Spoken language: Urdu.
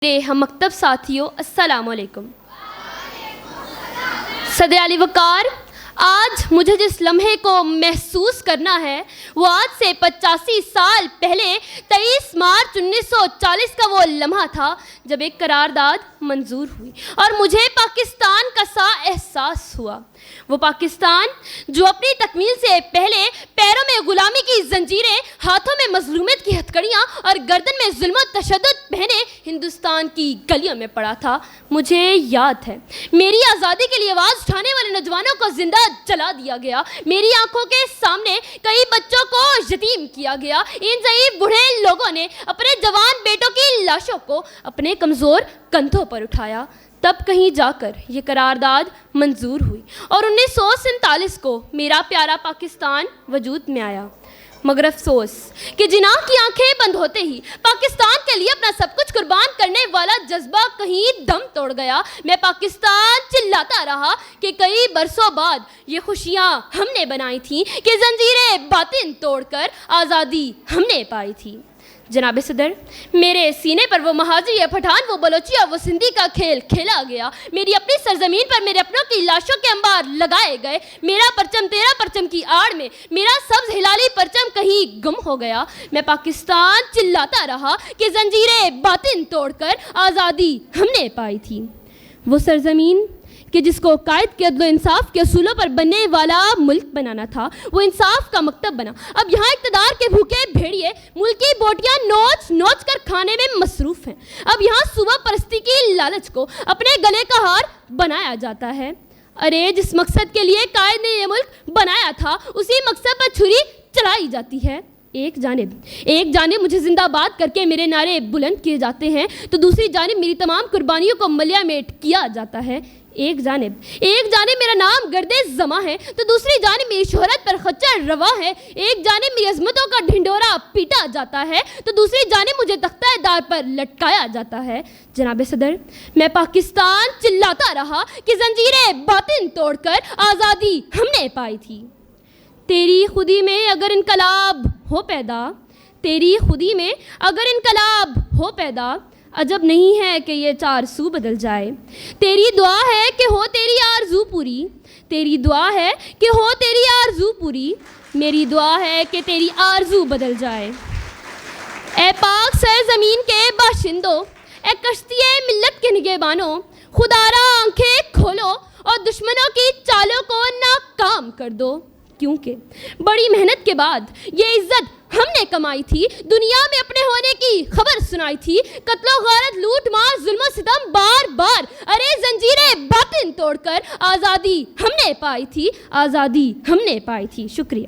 ہم مکتب ساتھیوں السلام علیکم۔ صدر علی وقار، آج مجھے جس لمحے کو محسوس کرنا ہے وہ آج سے 85 سال پہلے 23 مارچ 1940 کا وہ لمحہ تھا جب ایک قرارداد منظور ہوئی اور مجھے پاکستان کا سا احساس ہوا۔ وہ پاکستان جو اپنی تکمیل سے پہلے پیروں میں غلامی کی زنجیریں، ہاتھوں میں مظلومیت کی ہتھکڑیاں اور گردن میں ظلم و تشدد پہنے ہندوستان کی گلیوں میں پڑا تھا۔ مجھے یاد ہے میری آزادی کے لیے آواز اٹھانے والے نوجوانوں کو زندہ جلا دیا گیا، میری آنکھوں کے سامنے کئی بچوں کو یتیم کیا گیا۔ ان ضعیف بوڑھے لوگوں نے اپنے جوان بیٹوں کی لاشوں کو اپنے کمزور کندھوں پر اٹھایا، تب کہیں جا کر یہ قرارداد منظور ہوئی اور 1947 کو میرا پیارا پاکستان وجود میں آیا۔ مگر افسوس کہ جناح کی آنکھیں بند ہوتے ہی پاکستان کے لیے اپنا سب کچھ قربان کرنے والا جذبہ کہیں دم توڑ گیا۔ میں پاکستان چلاتا رہا کہ کئی برسوں بعد یہ خوشیاں ہم نے بنائی تھیں، کہ زنجیریں باطن توڑ کر آزادی ہم نے پائی تھی۔ جناب صدر، میرے سینے پر وہ مہاجری یا پٹھان، وہ بلوچی اور وہ سندھی کا کھیل کھیلا گیا۔ میری اپنی سرزمین پر میرے اپنوں کی لاشوں کے انبار لگائے گئے۔ میرا پرچم تیرا پرچم کی آڑ میں، میرا سبز ہلالی پرچم کہیں گم ہو گیا۔ میں پاکستان چلاتا رہا کہ زنجیریں باطن توڑ کر آزادی ہم نے پائی تھی۔ وہ سرزمین کہ جس کو قائد کے عدل و انصاف کے اصولوں پر بننے والا ملک بنانا تھا، وہ انصاف کا مکتب بنا۔ اب یہاں اقتدار کے بھوکے بھیڑیے ملکی بوٹیاں نوچ نوچ کر کھانے میں مصروف ہیں۔ اب یہاں صوبہ پرستی کی لالچ کو اپنے گلے کا ہار بنایا جاتا ہے۔ ارے جس مقصد کے لیے قائد نے یہ ملک بنایا تھا، اسی مقصد پر چھری چلائی جاتی ہے۔ ایک جانب مجھے زندہ باد کر کے میرے نعرے بلند کیے جاتے ہیں، تو دوسری جانب میری تمام قربانیوں کو ملیہ میٹ کیا جاتا ہے۔ ایک جانب میرا نام گردِ زماں ہے، تو دوسری جانب میری شہرت پر خچر رواں ہے۔ ایک جانب میری عظمتوں کا ڈھنڈورا پیٹا جاتا ہے، تو دوسری جانب مجھے تختہ دار پر لٹکایا جاتا ہے۔ جناب صدر، میں پاکستان چلاتا رہا کہ زنجیریں باطن توڑ کر آزادی ہم نے پائی تھی۔ تیری خودی میں اگر انقلاب ہو پیدا، تیری خودی میں اگر انقلاب ہو پیدا، عجب نہیں ہے کہ یہ چار سو بدل جائے۔ تیری دعا ہے کہ ہو تیری آرزو پوری، تیری دعا ہے کہ ہو تیری آرزو پوری، میری دعا ہے کہ تیری آرزو بدل جائے۔ اے پاک سرزمین کے باشندوں، اے کشتی ملت کے نگہبانوں، خدارا آنکھیں کھولو اور دشمنوں کی چالوں کو ناکام کر دو، کیونکہ بڑی محنت کے بعد یہ عزت ہم نے کمائی تھی، دنیا میں اپنے ہونے کی خبر سنائی تھی۔ قتل و غارت، لوٹ مار، ظلم و ستم بار بار، ارے زنجیریں باطن توڑ کر آزادی ہم نے پائی تھی، آزادی ہم نے پائی تھی۔ شکریہ۔